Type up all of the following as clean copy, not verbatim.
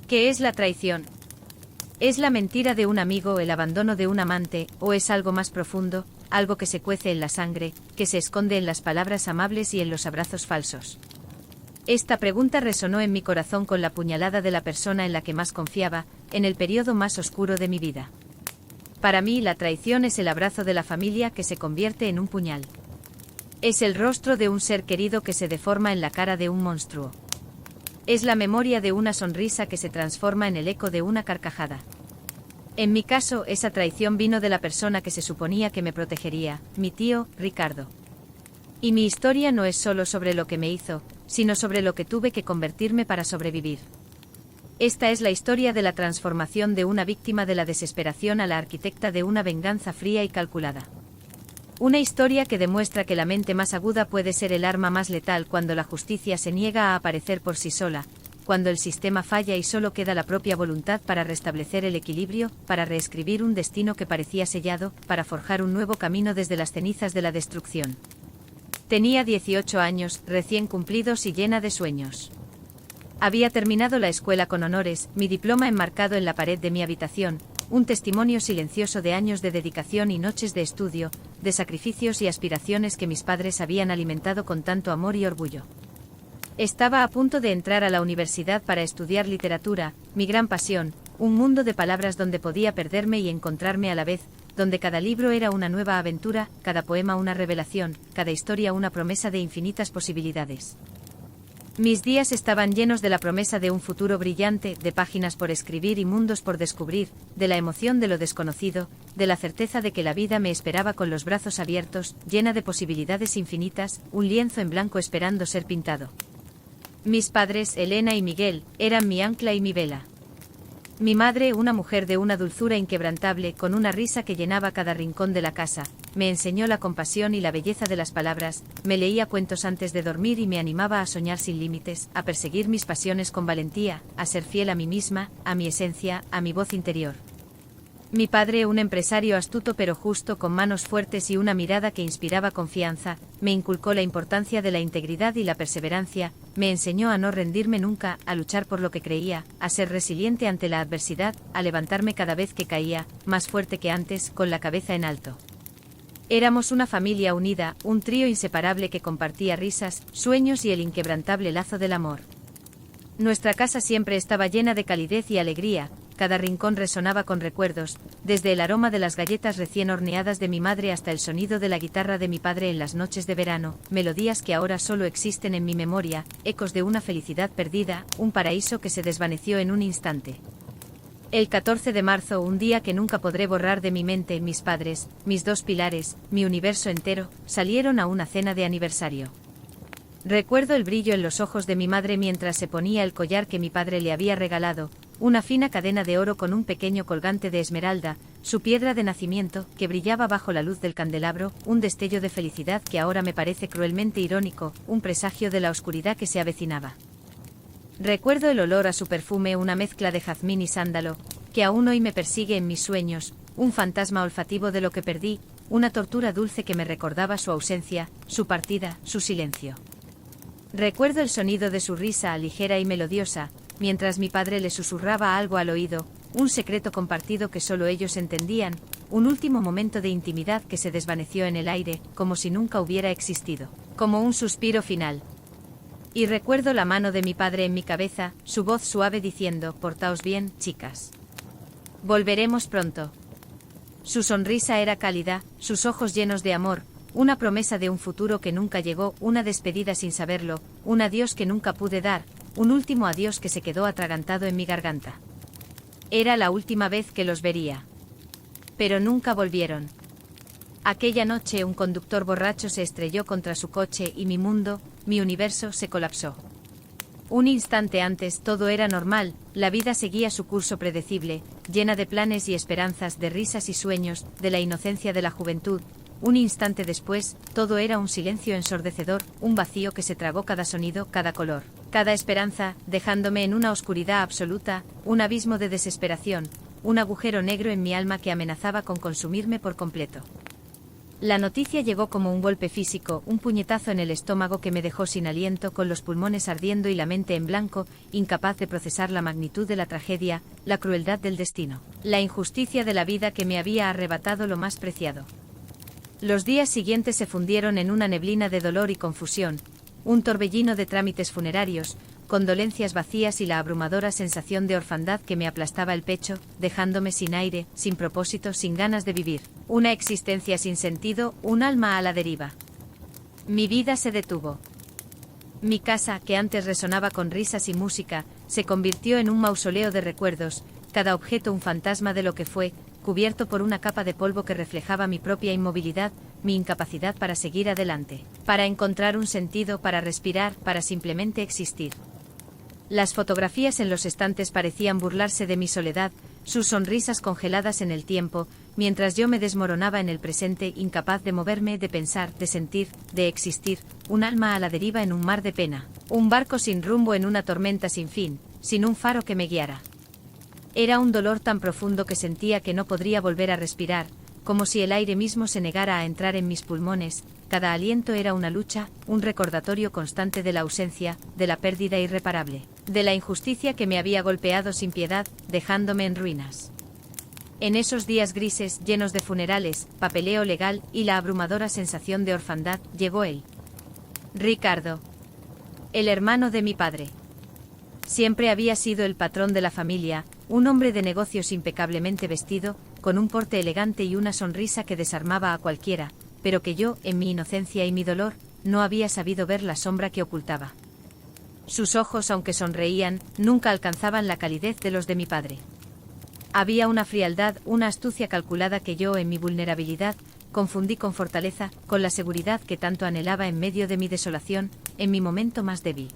¿Qué es la traición? ¿Es la mentira de un amigo, el abandono de un amante, o es algo más profundo, algo que se cuece en la sangre, que se esconde en las palabras amables y en los abrazos falsos? Esta pregunta resonó en mi corazón con la puñalada de la persona en la que más confiaba, en el periodo más oscuro de mi vida. Para mí, la traición es el abrazo de la familia que se convierte en un puñal. Es el rostro de un ser querido que se deforma en la cara de un monstruo. Es la memoria de una sonrisa que se transforma en el eco de una carcajada. En mi caso, esa traición vino de la persona que se suponía que me protegería, mi tío, Ricardo. Y mi historia no es solo sobre lo que me hizo, sino sobre lo que tuve que convertirme para sobrevivir. Esta es la historia de la transformación de una víctima de la desesperación a la arquitecta de una venganza fría y calculada. Una historia que demuestra que la mente más aguda puede ser el arma más letal cuando la justicia se niega a aparecer por sí sola, cuando el sistema falla y solo queda la propia voluntad para restablecer el equilibrio, para reescribir un destino que parecía sellado, para forjar un nuevo camino desde las cenizas de la destrucción. Tenía 18 años, recién cumplidos y llena de sueños. Había terminado la escuela con honores, mi diploma enmarcado en la pared de mi habitación, un testimonio silencioso de años de dedicación y noches de estudio, de sacrificios y aspiraciones que mis padres habían alimentado con tanto amor y orgullo. Estaba a punto de entrar a la universidad para estudiar literatura, mi gran pasión, un mundo de palabras donde podía perderme y encontrarme a la vez, donde cada libro era una nueva aventura, cada poema una revelación, cada historia una promesa de infinitas posibilidades. Mis días estaban llenos de la promesa de un futuro brillante, de páginas por escribir y mundos por descubrir, de la emoción de lo desconocido, de la certeza de que la vida me esperaba con los brazos abiertos, llena de posibilidades infinitas, un lienzo en blanco esperando ser pintado. Mis padres, Elena y Miguel, eran mi ancla y mi vela. Mi madre, una mujer de una dulzura inquebrantable, con una risa que llenaba cada rincón de la casa, me enseñó la compasión y la belleza de las palabras, me leía cuentos antes de dormir y me animaba a soñar sin límites, a perseguir mis pasiones con valentía, a ser fiel a mí misma, a mi esencia, a mi voz interior. Mi padre, un empresario astuto pero justo, con manos fuertes y una mirada que inspiraba confianza, me inculcó la importancia de la integridad y la perseverancia, me enseñó a no rendirme nunca, a luchar por lo que creía, a ser resiliente ante la adversidad, a levantarme cada vez que caía, más fuerte que antes, con la cabeza en alto. Éramos una familia unida, un trío inseparable que compartía risas, sueños y el inquebrantable lazo del amor. Nuestra casa siempre estaba llena de calidez y alegría, cada rincón resonaba con recuerdos, desde el aroma de las galletas recién horneadas de mi madre hasta el sonido de la guitarra de mi padre en las noches de verano, melodías que ahora solo existen en mi memoria, ecos de una felicidad perdida, un paraíso que se desvaneció en un instante. El 14 de marzo, un día que nunca podré borrar de mi mente, mis padres, mis dos pilares, mi universo entero, salieron a una cena de aniversario. Recuerdo el brillo en los ojos de mi madre mientras se ponía el collar que mi padre le había regalado, una fina cadena de oro con un pequeño colgante de esmeralda, su piedra de nacimiento, que brillaba bajo la luz del candelabro, un destello de felicidad que ahora me parece cruelmente irónico, un presagio de la oscuridad que se avecinaba. Recuerdo el olor a su perfume, una mezcla de jazmín y sándalo, que aún hoy me persigue en mis sueños, un fantasma olfativo de lo que perdí, una tortura dulce que me recordaba su ausencia, su partida, su silencio. Recuerdo el sonido de su risa ligera y melodiosa, mientras mi padre le susurraba algo al oído, un secreto compartido que solo ellos entendían, un último momento de intimidad que se desvaneció en el aire, como si nunca hubiera existido, como un suspiro final. Y recuerdo la mano de mi padre en mi cabeza, su voz suave diciendo: «Portaos bien, chicas. Volveremos pronto». Su sonrisa era cálida, sus ojos llenos de amor, una promesa de un futuro que nunca llegó, una despedida sin saberlo, un adiós que nunca pude dar, un último adiós que se quedó atragantado en mi garganta. Era la última vez que los vería. Pero nunca volvieron. Aquella noche un conductor borracho se estrelló contra su coche y mi mundo, mi universo, se colapsó. Un instante antes todo era normal, la vida seguía su curso predecible, llena de planes y esperanzas, de risas y sueños, de la inocencia de la juventud. Un instante después, todo era un silencio ensordecedor, un vacío que se tragó cada sonido, cada color, cada esperanza, dejándome en una oscuridad absoluta, un abismo de desesperación, un agujero negro en mi alma que amenazaba con consumirme por completo. La noticia llegó como un golpe físico, un puñetazo en el estómago que me dejó sin aliento, con los pulmones ardiendo y la mente en blanco, incapaz de procesar la magnitud de la tragedia, la crueldad del destino, la injusticia de la vida que me había arrebatado lo más preciado. Los días siguientes se fundieron en una neblina de dolor y confusión, un torbellino de trámites funerarios, condolencias vacías y la abrumadora sensación de orfandad que me aplastaba el pecho, dejándome sin aire, sin propósito, sin ganas de vivir. Una existencia sin sentido, un alma a la deriva. Mi vida se detuvo. Mi casa, que antes resonaba con risas y música, se convirtió en un mausoleo de recuerdos, cada objeto un fantasma de lo que fue, cubierto por una capa de polvo que reflejaba mi propia inmovilidad, mi incapacidad para seguir adelante, para encontrar un sentido, para respirar, para simplemente existir. Las fotografías en los estantes parecían burlarse de mi soledad, sus sonrisas congeladas en el tiempo, mientras yo me desmoronaba en el presente, incapaz de moverme, de pensar, de sentir, de existir, un alma a la deriva en un mar de pena, un barco sin rumbo en una tormenta sin fin, sin un faro que me guiara. Era un dolor tan profundo que sentía que no podría volver a respirar, como si el aire mismo se negara a entrar en mis pulmones. Cada aliento era una lucha, un recordatorio constante de la ausencia, de la pérdida irreparable, de la injusticia que me había golpeado sin piedad, dejándome en ruinas. En esos días grises, llenos de funerales, papeleo legal y la abrumadora sensación de orfandad, llegó él. Ricardo. El hermano de mi padre. Siempre había sido el patrón de la familia, un hombre de negocios impecablemente vestido, con un porte elegante y una sonrisa que desarmaba a cualquiera, pero que yo, en mi inocencia y mi dolor, no había sabido ver la sombra que ocultaba. Sus ojos, aunque sonreían, nunca alcanzaban la calidez de los de mi padre. Había una frialdad, una astucia calculada que yo, en mi vulnerabilidad, confundí con fortaleza, con la seguridad que tanto anhelaba en medio de mi desolación, en mi momento más débil.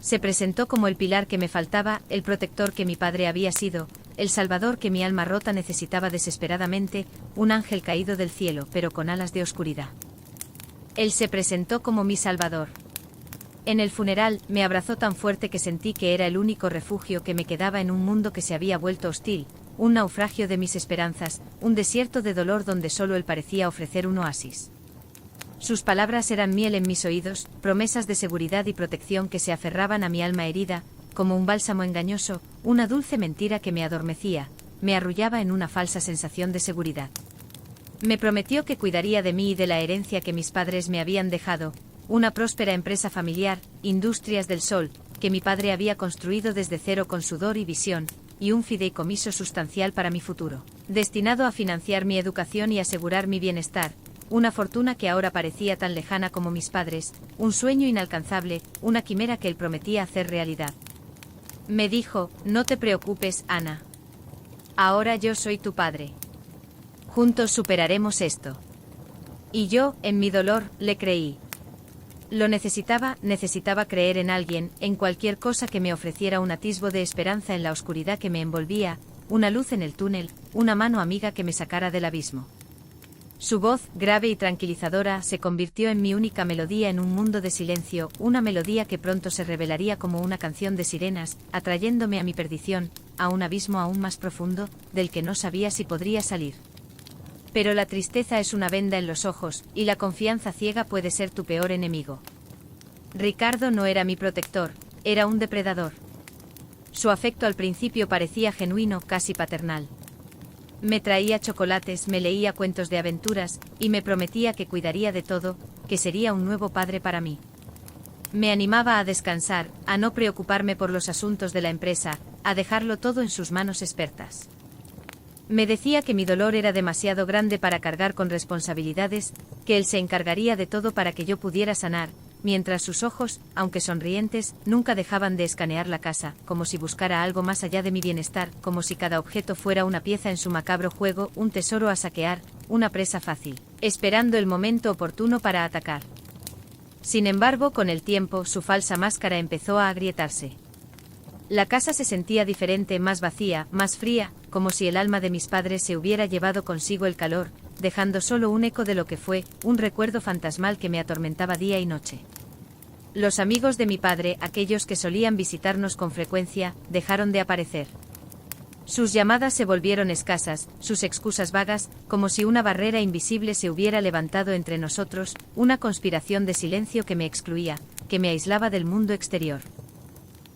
Se presentó como el pilar que me faltaba, el protector que mi padre había sido, el salvador que mi alma rota necesitaba desesperadamente, un ángel caído del cielo, pero con alas de oscuridad. Él se presentó como mi salvador. En el funeral, me abrazó tan fuerte que sentí que era el único refugio que me quedaba en un mundo que se había vuelto hostil, un naufragio de mis esperanzas, un desierto de dolor donde solo él parecía ofrecer un oasis. Sus palabras eran miel en mis oídos, promesas de seguridad y protección que se aferraban a mi alma herida, como un bálsamo engañoso, una dulce mentira que me adormecía, me arrullaba en una falsa sensación de seguridad. Me prometió que cuidaría de mí y de la herencia que mis padres me habían dejado, una próspera empresa familiar, Industrias del Sol, que mi padre había construido desde cero con sudor y visión, y un fideicomiso sustancial para mi futuro, destinado a financiar mi educación y asegurar mi bienestar, una fortuna que ahora parecía tan lejana como mis padres, un sueño inalcanzable, una quimera que él prometía hacer realidad. Me dijo, no te preocupes, Ana. Ahora yo soy tu padre. Juntos superaremos esto. Y yo, en mi dolor, le creí. Lo necesitaba creer en alguien, en cualquier cosa que me ofreciera un atisbo de esperanza en la oscuridad que me envolvía, una luz en el túnel, una mano amiga que me sacara del abismo. Su voz, grave y tranquilizadora, se convirtió en mi única melodía en un mundo de silencio, una melodía que pronto se revelaría como una canción de sirenas, atrayéndome a mi perdición, a un abismo aún más profundo, del que no sabía si podría salir. Pero la tristeza es una venda en los ojos, y la confianza ciega puede ser tu peor enemigo. Ricardo no era mi protector, era un depredador. Su afecto al principio parecía genuino, casi paternal. Me traía chocolates, me leía cuentos de aventuras, y me prometía que cuidaría de todo, que sería un nuevo padre para mí. Me animaba a descansar, a no preocuparme por los asuntos de la empresa, a dejarlo todo en sus manos expertas. Me decía que mi dolor era demasiado grande para cargar con responsabilidades, que él se encargaría de todo para que yo pudiera sanar, mientras sus ojos, aunque sonrientes, nunca dejaban de escanear la casa, como si buscara algo más allá de mi bienestar, como si cada objeto fuera una pieza en su macabro juego, un tesoro a saquear, una presa fácil, esperando el momento oportuno para atacar. Sin embargo, con el tiempo, su falsa máscara empezó a agrietarse. La casa se sentía diferente, más vacía, más fría, como si el alma de mis padres se hubiera llevado consigo el calor, dejando solo un eco de lo que fue, un recuerdo fantasmal que me atormentaba día y noche. Los amigos de mi padre, aquellos que solían visitarnos con frecuencia, dejaron de aparecer. Sus llamadas se volvieron escasas, sus excusas vagas, como si una barrera invisible se hubiera levantado entre nosotros, una conspiración de silencio que me excluía, que me aislaba del mundo exterior.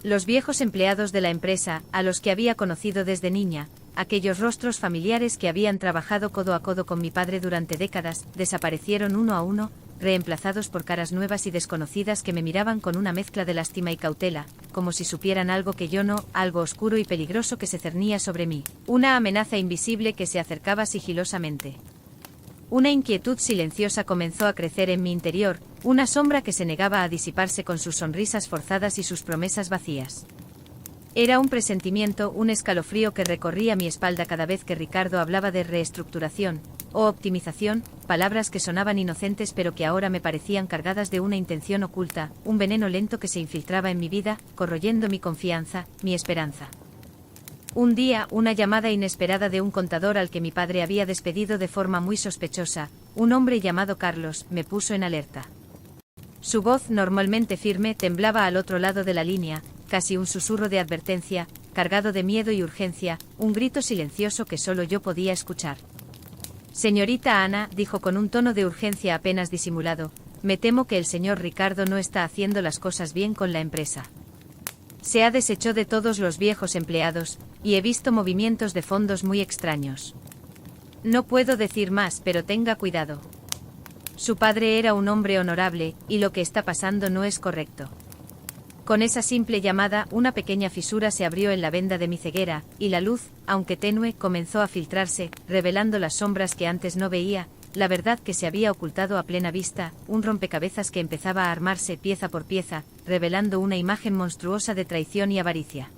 Los viejos empleados de la empresa, a los que había conocido desde niña, aquellos rostros familiares que habían trabajado codo a codo con mi padre durante décadas, desaparecieron uno a uno, reemplazados por caras nuevas y desconocidas que me miraban con una mezcla de lástima y cautela, como si supieran algo que yo no, algo oscuro y peligroso que se cernía sobre mí, una amenaza invisible que se acercaba sigilosamente. Una inquietud silenciosa comenzó a crecer en mi interior, una sombra que se negaba a disiparse con sus sonrisas forzadas y sus promesas vacías. Era un presentimiento, un escalofrío que recorría mi espalda cada vez que Ricardo hablaba de reestructuración o optimización, palabras que sonaban inocentes pero que ahora me parecían cargadas de una intención oculta, un veneno lento que se infiltraba en mi vida, corroyendo mi confianza, mi esperanza. Un día, una llamada inesperada de un contador al que mi padre había despedido de forma muy sospechosa, un hombre llamado Carlos, me puso en alerta. Su voz, normalmente firme, temblaba al otro lado de la línea, casi un susurro de advertencia, cargado de miedo y urgencia, un grito silencioso que solo yo podía escuchar. Señorita Ana, dijo con un tono de urgencia apenas disimulado, me temo que el señor Ricardo no está haciendo las cosas bien con la empresa. Se ha deshecho de todos los viejos empleados, y he visto movimientos de fondos muy extraños. No puedo decir más, pero tenga cuidado. Su padre era un hombre honorable, y lo que está pasando no es correcto. Con esa simple llamada, una pequeña fisura se abrió en la venda de mi ceguera, y la luz, aunque tenue, comenzó a filtrarse, revelando las sombras que antes no veía, la verdad que se había ocultado a plena vista, un rompecabezas que empezaba a armarse pieza por pieza, revelando una imagen monstruosa de traición y avaricia.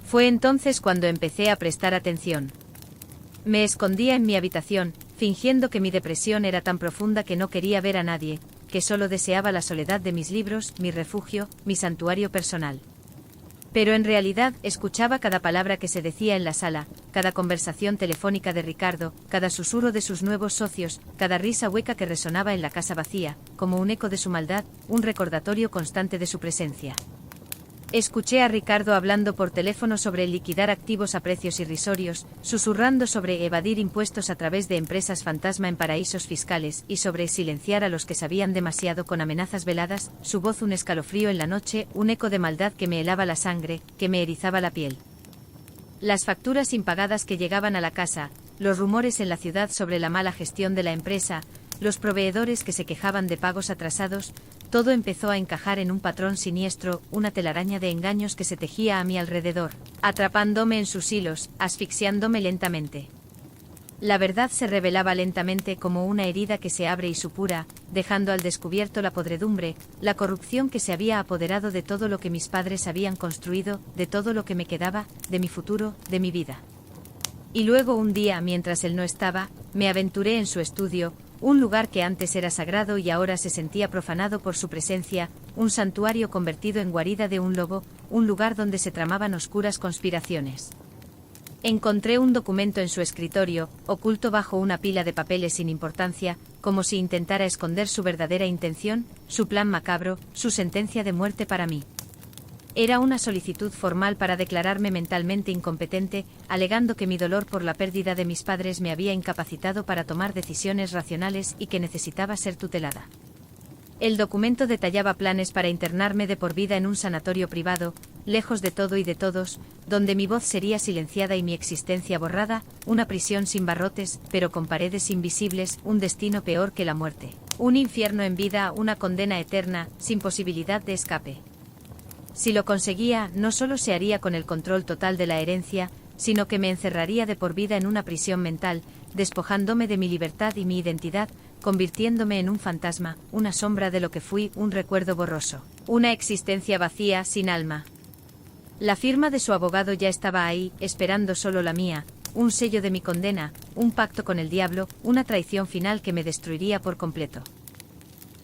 Fue entonces cuando empecé a prestar atención. Me escondía en mi habitación, fingiendo que mi depresión era tan profunda que no quería ver a nadie, que solo deseaba la soledad de mis libros, mi refugio, mi santuario personal. Pero en realidad escuchaba cada palabra que se decía en la sala, cada conversación telefónica de Ricardo, cada susurro de sus nuevos socios, cada risa hueca que resonaba en la casa vacía, como un eco de su maldad, un recordatorio constante de su presencia. Escuché a Ricardo hablando por teléfono sobre liquidar activos a precios irrisorios, susurrando sobre evadir impuestos a través de empresas fantasma en paraísos fiscales y sobre silenciar a los que sabían demasiado con amenazas veladas, su voz un escalofrío en la noche, un eco de maldad que me helaba la sangre, que me erizaba la piel. Las facturas impagadas que llegaban a la casa, los rumores en la ciudad sobre la mala gestión de la empresa, los proveedores que se quejaban de pagos atrasados, todo empezó a encajar en un patrón siniestro, una telaraña de engaños que se tejía a mi alrededor, atrapándome en sus hilos, asfixiándome lentamente. La verdad se revelaba lentamente como una herida que se abre y supura, dejando al descubierto la podredumbre, la corrupción que se había apoderado de todo lo que mis padres habían construido, de todo lo que me quedaba, de mi futuro, de mi vida. Y luego un día, mientras él no estaba, me aventuré en su estudio, un lugar que antes era sagrado y ahora se sentía profanado por su presencia, un santuario convertido en guarida de un lobo, un lugar donde se tramaban oscuras conspiraciones. Encontré un documento en su escritorio, oculto bajo una pila de papeles sin importancia, como si intentara esconder su verdadera intención, su plan macabro, su sentencia de muerte para mí. Era una solicitud formal para declararme mentalmente incompetente, alegando que mi dolor por la pérdida de mis padres me había incapacitado para tomar decisiones racionales y que necesitaba ser tutelada. El documento detallaba planes para internarme de por vida en un sanatorio privado, lejos de todo y de todos, donde mi voz sería silenciada y mi existencia borrada, una prisión sin barrotes, pero con paredes invisibles, un destino peor que la muerte, un infierno en vida, una condena eterna, sin posibilidad de escape. Si lo conseguía, no solo se haría con el control total de la herencia, sino que me encerraría de por vida en una prisión mental, despojándome de mi libertad y mi identidad, convirtiéndome en un fantasma, una sombra de lo que fui, un recuerdo borroso, una existencia vacía, sin alma. La firma de su abogado ya estaba ahí, esperando solo la mía, un sello de mi condena, un pacto con el diablo, una traición final que me destruiría por completo.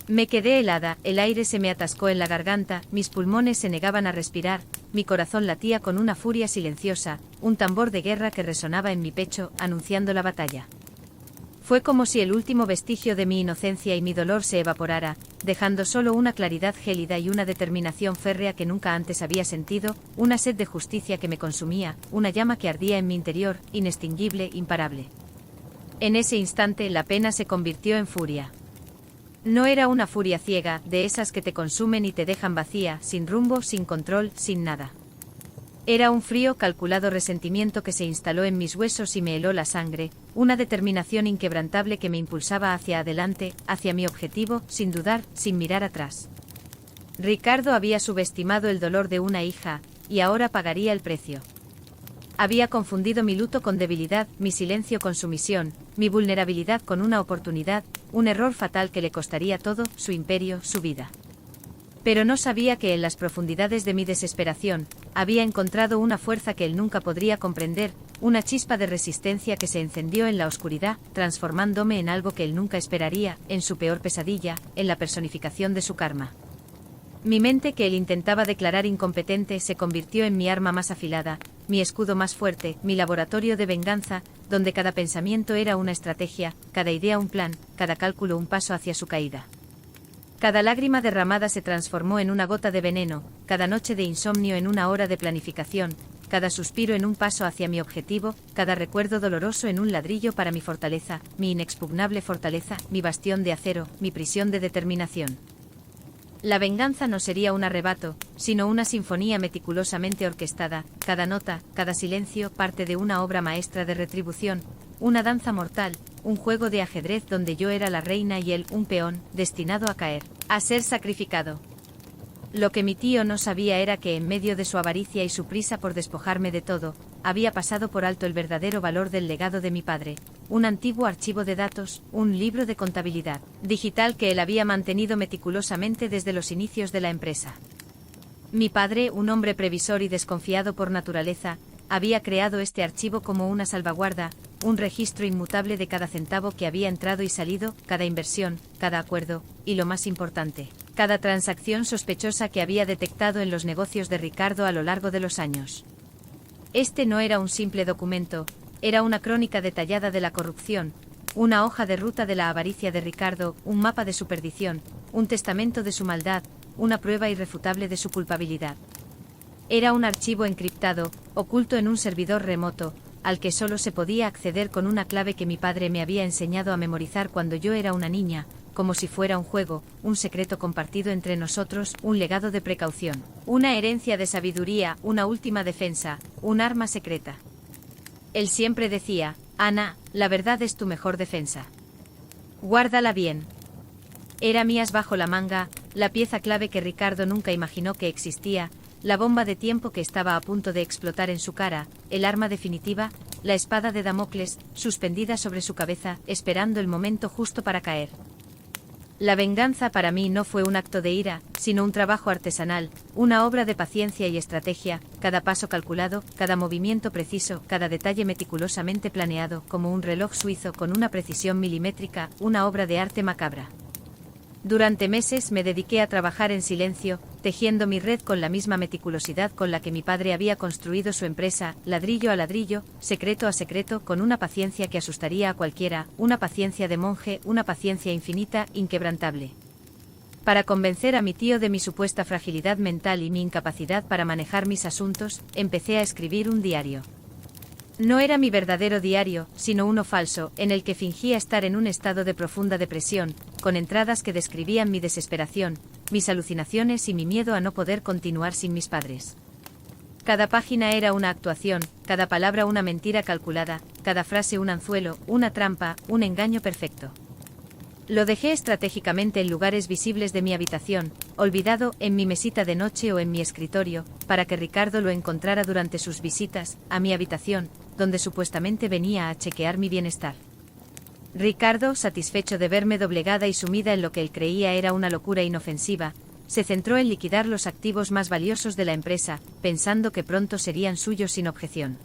Me quedé helada, el aire se me atascó en la garganta, mis pulmones se negaban a respirar, mi corazón latía con una furia silenciosa, un tambor de guerra que resonaba en mi pecho, anunciando la batalla. Fue como si el último vestigio de mi inocencia y mi dolor se evaporara, dejando solo una claridad gélida y una determinación férrea que nunca antes había sentido, una sed de justicia que me consumía, una llama que ardía en mi interior, inextinguible, imparable. En ese instante la pena se convirtió en furia. No era una furia ciega, de esas que te consumen y te dejan vacía, sin rumbo, sin control, sin nada. Era un frío, calculado resentimiento que se instaló en mis huesos y me heló la sangre, una determinación inquebrantable que me impulsaba hacia adelante, hacia mi objetivo, sin dudar, sin mirar atrás. Ricardo había subestimado el dolor de una hija, y ahora pagaría el precio. Había confundido mi luto con debilidad, mi silencio con sumisión, mi vulnerabilidad con una oportunidad, un error fatal que le costaría todo, su imperio, su vida. Pero no sabía que en las profundidades de mi desesperación, había encontrado una fuerza que él nunca podría comprender, una chispa de resistencia que se encendió en la oscuridad, transformándome en algo que él nunca esperaría, en su peor pesadilla, en la personificación de su karma. Mi mente que él intentaba declarar incompetente se convirtió en mi arma más afilada, mi escudo más fuerte, mi laboratorio de venganza, donde cada pensamiento era una estrategia, cada idea un plan, cada cálculo un paso hacia su caída. Cada lágrima derramada se transformó en una gota de veneno, cada noche de insomnio en una hora de planificación, cada suspiro en un paso hacia mi objetivo, cada recuerdo doloroso en un ladrillo para mi fortaleza, mi inexpugnable fortaleza, mi bastión de acero, mi prisión de determinación. La venganza no sería un arrebato, sino una sinfonía meticulosamente orquestada, cada nota, cada silencio parte de una obra maestra de retribución, una danza mortal, un juego de ajedrez donde yo era la reina y él un peón, destinado a caer, a ser sacrificado. Lo que mi tío no sabía era que en medio de su avaricia y su prisa por despojarme de todo, había pasado por alto el verdadero valor del legado de mi padre, un antiguo archivo de datos, un libro de contabilidad digital que él había mantenido meticulosamente desde los inicios de la empresa. Mi padre, un hombre previsor y desconfiado por naturaleza, había creado este archivo como una salvaguarda, un registro inmutable de cada centavo que había entrado y salido, cada inversión, cada acuerdo, y lo más importante, cada transacción sospechosa que había detectado en los negocios de Ricardo a lo largo de los años. Este no era un simple documento, era una crónica detallada de la corrupción, una hoja de ruta de la avaricia de Ricardo, un mapa de su perdición, un testamento de su maldad, una prueba irrefutable de su culpabilidad. Era un archivo encriptado, oculto en un servidor remoto, al que solo se podía acceder con una clave que mi padre me había enseñado a memorizar cuando yo era una niña, como si fuera un juego, un secreto compartido entre nosotros, un legado de precaución, una herencia de sabiduría, una última defensa, un arma secreta. Él siempre decía, Ana, la verdad es tu mejor defensa. Guárdala bien. Era mías bajo la manga, la pieza clave que Ricardo nunca imaginó que existía, la bomba de tiempo que estaba a punto de explotar en su cara, el arma definitiva, la espada de Damocles, suspendida sobre su cabeza, esperando el momento justo para caer. La venganza para mí no fue un acto de ira, sino un trabajo artesanal, una obra de paciencia y estrategia, cada paso calculado, cada movimiento preciso, cada detalle meticulosamente planeado, como un reloj suizo con una precisión milimétrica, una obra de arte macabra. Durante meses me dediqué a trabajar en silencio, tejiendo mi red con la misma meticulosidad con la que mi padre había construido su empresa, ladrillo a ladrillo, secreto a secreto, con una paciencia que asustaría a cualquiera, una paciencia de monje, una paciencia infinita, inquebrantable. Para convencer a mi tío de mi supuesta fragilidad mental y mi incapacidad para manejar mis asuntos, empecé a escribir un diario. No era mi verdadero diario, sino uno falso, en el que fingía estar en un estado de profunda depresión, con entradas que describían mi desesperación, mis alucinaciones y mi miedo a no poder continuar sin mis padres. Cada página era una actuación, cada palabra una mentira calculada, cada frase un anzuelo, una trampa, un engaño perfecto. Lo dejé estratégicamente en lugares visibles de mi habitación, olvidado, en mi mesita de noche o en mi escritorio, para que Ricardo lo encontrara durante sus visitas a mi habitación, donde supuestamente venía a chequear mi bienestar. Ricardo, satisfecho de verme doblegada y sumida en lo que él creía era una locura inofensiva, se centró en liquidar los activos más valiosos de la empresa, pensando que pronto serían suyos sin objeción.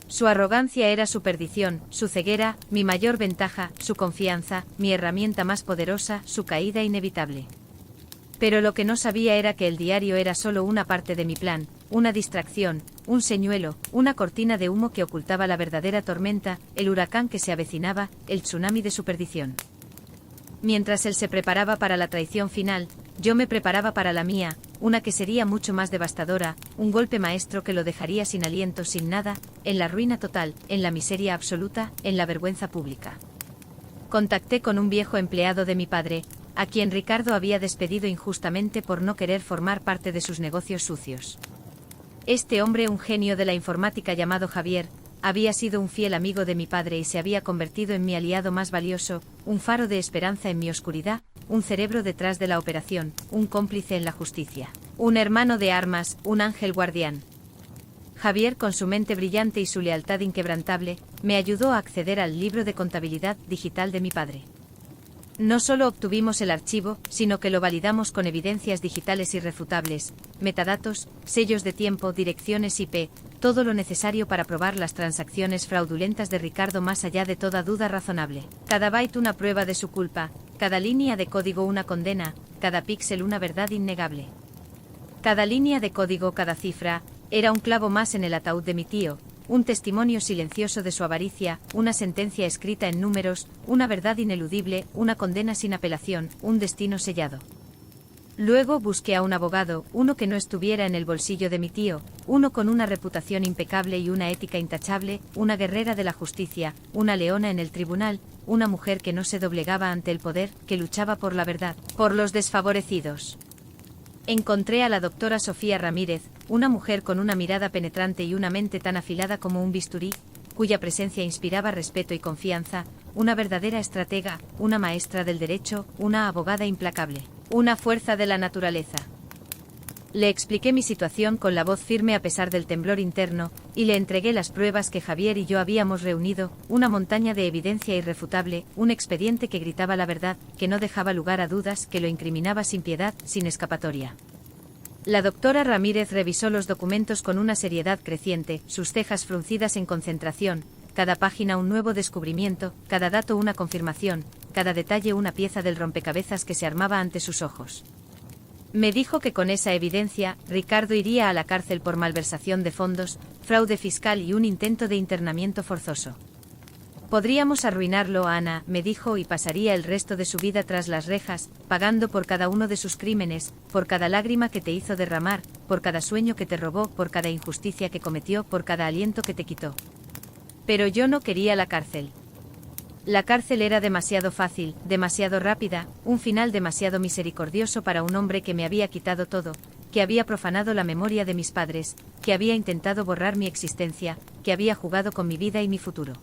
Su arrogancia era su perdición, su ceguera, mi mayor ventaja, su confianza, mi herramienta más poderosa, su caída inevitable. Pero lo que no sabía era que el diario era solo una parte de mi plan, una distracción, un señuelo, una cortina de humo que ocultaba la verdadera tormenta, el huracán que se avecinaba, el tsunami de su perdición. Mientras él se preparaba para la traición final, yo me preparaba para la mía, una que sería mucho más devastadora, un golpe maestro que lo dejaría sin aliento, sin nada, en la ruina total, en la miseria absoluta, en la vergüenza pública. Contacté con un viejo empleado de mi padre, a quien Ricardo había despedido injustamente por no querer formar parte de sus negocios sucios. Este hombre, un genio de la informática llamado Javier, había sido un fiel amigo de mi padre y se había convertido en mi aliado más valioso, un faro de esperanza en mi oscuridad, un cerebro detrás de la operación, un cómplice en la justicia, un hermano de armas, un ángel guardián. Javier, con su mente brillante y su lealtad inquebrantable, me ayudó a acceder al libro de contabilidad digital de mi padre. No solo obtuvimos el archivo, sino que lo validamos con evidencias digitales irrefutables, metadatos, sellos de tiempo, direcciones IP, todo lo necesario para probar las transacciones fraudulentas de Ricardo más allá de toda duda razonable. Cada byte una prueba de su culpa, cada línea de código una condena, cada píxel una verdad innegable. Cada línea de código, cada cifra, era un clavo más en el ataúd de mi tío, un testimonio silencioso de su avaricia, una sentencia escrita en números, una verdad ineludible, una condena sin apelación, un destino sellado. Luego busqué a un abogado, uno que no estuviera en el bolsillo de mi tío, uno con una reputación impecable y una ética intachable, una guerrera de la justicia, una leona en el tribunal, una mujer que no se doblegaba ante el poder, que luchaba por la verdad, por los desfavorecidos. Encontré a la doctora Sofía Ramírez, una mujer con una mirada penetrante y una mente tan afilada como un bisturí, cuya presencia inspiraba respeto y confianza, una verdadera estratega, una maestra del derecho, una abogada implacable, una fuerza de la naturaleza. Le expliqué mi situación con la voz firme a pesar del temblor interno, y le entregué las pruebas que Javier y yo habíamos reunido, una montaña de evidencia irrefutable, un expediente que gritaba la verdad, que no dejaba lugar a dudas, que lo incriminaba sin piedad, sin escapatoria. La doctora Ramírez revisó los documentos con una seriedad creciente, sus cejas fruncidas en concentración, cada página un nuevo descubrimiento, cada dato una confirmación, cada detalle una pieza del rompecabezas que se armaba ante sus ojos. Me dijo que con esa evidencia, Ricardo iría a la cárcel por malversación de fondos, fraude fiscal y un intento de internamiento forzoso. Podríamos arruinarlo, Ana, me dijo, y pasaría el resto de su vida tras las rejas, pagando por cada uno de sus crímenes, por cada lágrima que te hizo derramar, por cada sueño que te robó, por cada injusticia que cometió, por cada aliento que te quitó. Pero yo no quería la cárcel. La cárcel era demasiado fácil, demasiado rápida, un final demasiado misericordioso para un hombre que me había quitado todo, que había profanado la memoria de mis padres, que había intentado borrar mi existencia, que había jugado con mi vida y mi futuro.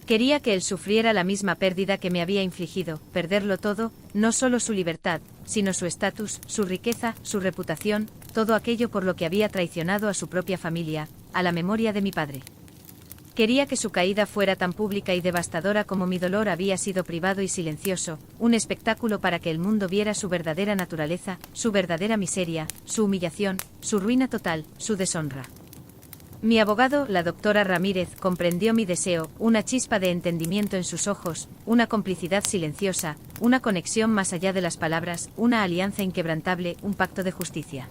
Quería que él sufriera la misma pérdida que me había infligido, perderlo todo, no solo su libertad, sino su estatus, su riqueza, su reputación, todo aquello por lo que había traicionado a su propia familia, a la memoria de mi padre. Quería que su caída fuera tan pública y devastadora como mi dolor había sido privado y silencioso, un espectáculo para que el mundo viera su verdadera naturaleza, su verdadera miseria, su humillación, su ruina total, su deshonra. Mi abogado, la doctora Ramírez, comprendió mi deseo, una chispa de entendimiento en sus ojos, una complicidad silenciosa, una conexión más allá de las palabras, una alianza inquebrantable, un pacto de justicia.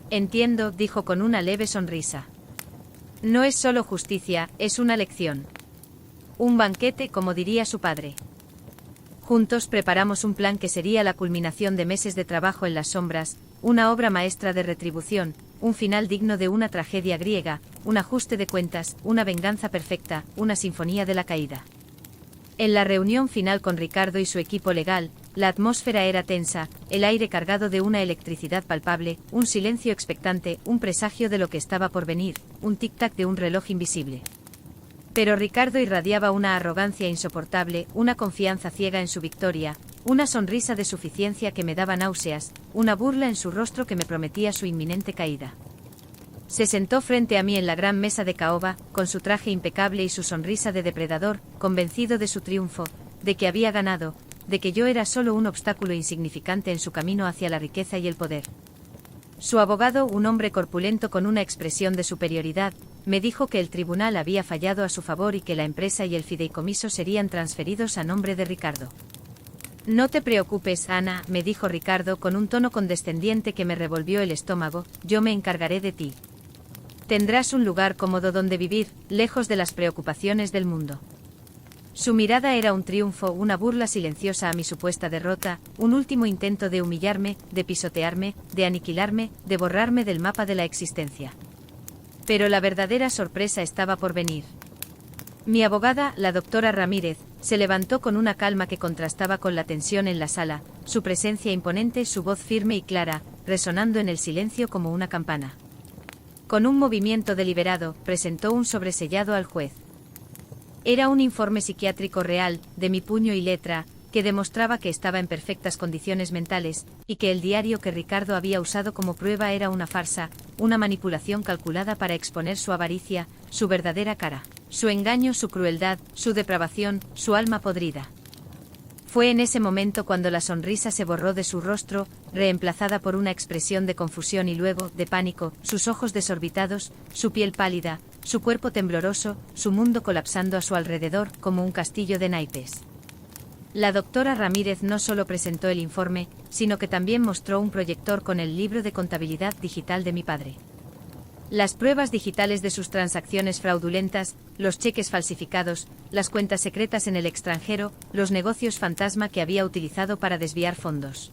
Entiendo, dijo con una leve sonrisa. No es solo justicia, es una lección. Un banquete, como diría su padre. Juntos preparamos un plan que sería la culminación de meses de trabajo en las sombras, una obra maestra de retribución, un final digno de una tragedia griega, un ajuste de cuentas, una venganza perfecta, una sinfonía de la caída. En la reunión final con Ricardo y su equipo legal, la atmósfera era tensa, el aire cargado de una electricidad palpable, un silencio expectante, un presagio de lo que estaba por venir, un tic-tac de un reloj invisible. Pero Ricardo irradiaba una arrogancia insoportable, una confianza ciega en su victoria, una sonrisa de suficiencia que me daba náuseas, una burla en su rostro que me prometía su inminente caída. Se sentó frente a mí en la gran mesa de caoba, con su traje impecable y su sonrisa de depredador, convencido de su triunfo, de que había ganado, de que yo era solo un obstáculo insignificante en su camino hacia la riqueza y el poder. Su abogado, un hombre corpulento con una expresión de superioridad, me dijo que el tribunal había fallado a su favor y que la empresa y el fideicomiso serían transferidos a nombre de Ricardo. No te preocupes, Ana, me dijo Ricardo con un tono condescendiente que me revolvió el estómago, yo me encargaré de ti. Tendrás un lugar cómodo donde vivir, lejos de las preocupaciones del mundo. Su mirada era un triunfo, una burla silenciosa a mi supuesta derrota, un último intento de humillarme, de pisotearme, de aniquilarme, de borrarme del mapa de la existencia. Pero la verdadera sorpresa estaba por venir. Mi abogada, la doctora Ramírez, se levantó con una calma que contrastaba con la tensión en la sala, su presencia imponente, su voz firme y clara, resonando en el silencio como una campana. Con un movimiento deliberado, presentó un sobresellado al juez. Era un informe psiquiátrico real, de mi puño y letra, que demostraba que estaba en perfectas condiciones mentales, y que el diario que Ricardo había usado como prueba era una farsa, una manipulación calculada para exponer su avaricia, su verdadera cara, su engaño, su crueldad, su depravación, su alma podrida. Fue en ese momento cuando la sonrisa se borró de su rostro, reemplazada por una expresión de confusión y luego, de pánico, sus ojos desorbitados, su piel pálida, su cuerpo tembloroso, su mundo colapsando a su alrededor como un castillo de naipes. La doctora Ramírez no solo presentó el informe, sino que también mostró un proyector con el libro de contabilidad digital de mi padre. Las pruebas digitales de sus transacciones fraudulentas, los cheques falsificados, las cuentas secretas en el extranjero, los negocios fantasma que había utilizado para desviar fondos.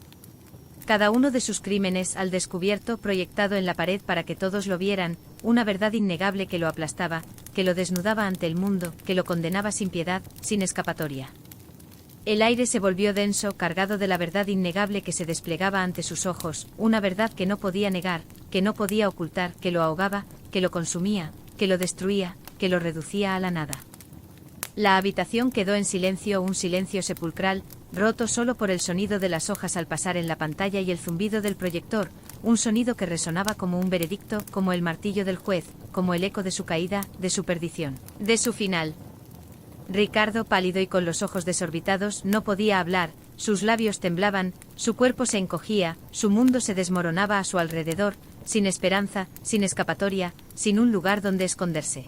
Cada uno de sus crímenes al descubierto, proyectado en la pared para que todos lo vieran, una verdad innegable que lo aplastaba, que lo desnudaba ante el mundo, que lo condenaba sin piedad, sin escapatoria. El aire se volvió denso, cargado de la verdad innegable que se desplegaba ante sus ojos, una verdad que no podía negar, que no podía ocultar, que lo ahogaba, que lo consumía, que lo destruía, que lo reducía a la nada. La habitación quedó en silencio, un silencio sepulcral, roto solo por el sonido de las hojas al pasar en la pantalla y el zumbido del proyector, un sonido que resonaba como un veredicto, como el martillo del juez, como el eco de su caída, de su perdición, de su final. Ricardo, pálido y con los ojos desorbitados, no podía hablar, sus labios temblaban, su cuerpo se encogía, su mundo se desmoronaba a su alrededor, sin esperanza, sin escapatoria, sin un lugar donde esconderse.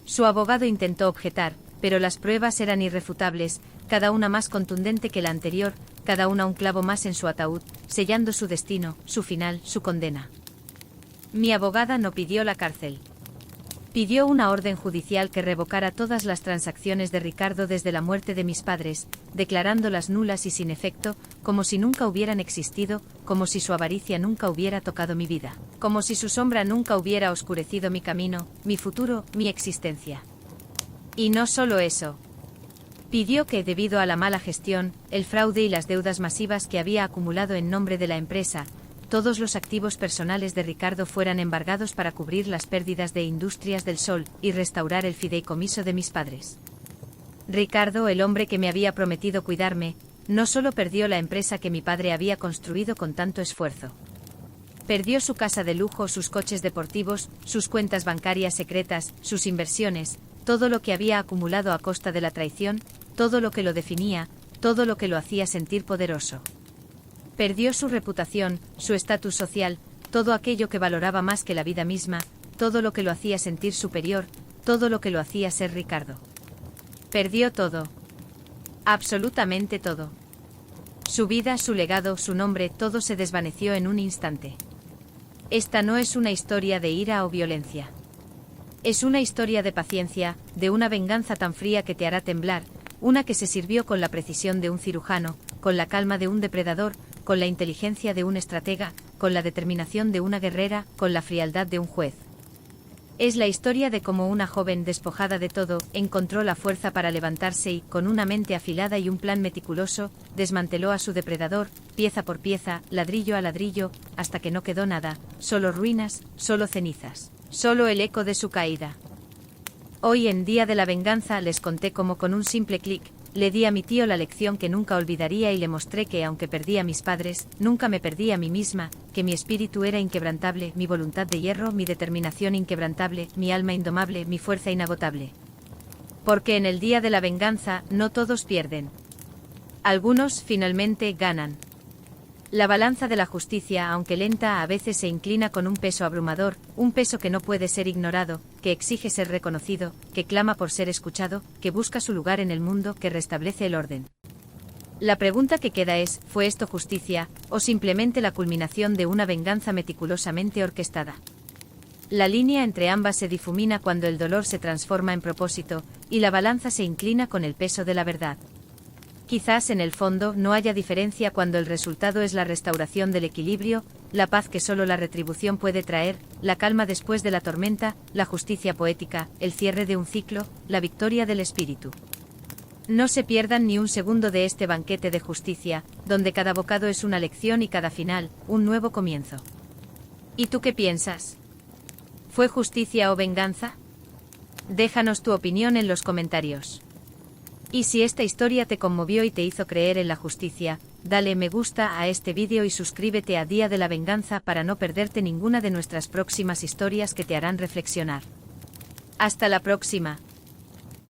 Su abogado intentó objetar, pero las pruebas eran irrefutables, cada una más contundente que la anterior, cada una un clavo más en su ataúd, sellando su destino, su final, su condena. Mi abogada no pidió la cárcel. Pidió una orden judicial que revocara todas las transacciones de Ricardo desde la muerte de mis padres, declarándolas nulas y sin efecto, como si nunca hubieran existido, como si su avaricia nunca hubiera tocado mi vida, como si su sombra nunca hubiera oscurecido mi camino, mi futuro, mi existencia. Y no solo eso. Pidió que, debido a la mala gestión, el fraude y las deudas masivas que había acumulado en nombre de la empresa, todos los activos personales de Ricardo fueran embargados para cubrir las pérdidas de Industrias del Sol y restaurar el fideicomiso de mis padres. Ricardo, el hombre que me había prometido cuidarme, no solo perdió la empresa que mi padre había construido con tanto esfuerzo. Perdió su casa de lujo, sus coches deportivos, sus cuentas bancarias secretas, sus inversiones, todo lo que había acumulado a costa de la traición, todo lo que lo definía, todo lo que lo hacía sentir poderoso. Perdió su reputación, su estatus social, todo aquello que valoraba más que la vida misma, todo lo que lo hacía sentir superior, todo lo que lo hacía ser Ricardo. Perdió todo. Absolutamente todo. Su vida, su legado, su nombre, todo se desvaneció en un instante. Esta no es una historia de ira o violencia. Es una historia de paciencia, de una venganza tan fría que te hará temblar, una que se sirvió con la precisión de un cirujano, con la calma de un depredador, con la inteligencia de un estratega, con la determinación de una guerrera, con la frialdad de un juez. Es la historia de cómo una joven despojada de todo, encontró la fuerza para levantarse y, con una mente afilada y un plan meticuloso, desmanteló a su depredador, pieza por pieza, ladrillo a ladrillo, hasta que no quedó nada, solo ruinas, solo cenizas, solo el eco de su caída. Hoy en Día de la Venganza les conté cómo con un simple clic, le di a mi tío la lección que nunca olvidaría y le mostré que aunque perdí a mis padres, nunca me perdí a mí misma, que mi espíritu era inquebrantable, mi voluntad de hierro, mi determinación inquebrantable, mi alma indomable, mi fuerza inagotable. Porque en el Día de la Venganza no todos pierden. Algunos finalmente ganan. La balanza de la justicia, aunque lenta, a veces se inclina con un peso abrumador, un peso que no puede ser ignorado, que exige ser reconocido, que clama por ser escuchado, que busca su lugar en el mundo, que restablece el orden. La pregunta que queda es, ¿fue esto justicia, o simplemente la culminación de una venganza meticulosamente orquestada? La línea entre ambas se difumina cuando el dolor se transforma en propósito, y la balanza se inclina con el peso de la verdad. Quizás en el fondo no haya diferencia cuando el resultado es la restauración del equilibrio, la paz que solo la retribución puede traer, la calma después de la tormenta, la justicia poética, el cierre de un ciclo, la victoria del espíritu. No se pierdan ni un segundo de este banquete de justicia, donde cada bocado es una lección y cada final, un nuevo comienzo. ¿Y tú qué piensas? ¿Fue justicia o venganza? Déjanos tu opinión en los comentarios. Y si esta historia te conmovió y te hizo creer en la justicia, dale me gusta a este vídeo y suscríbete a Día de la Venganza para no perderte ninguna de nuestras próximas historias que te harán reflexionar. Hasta la próxima.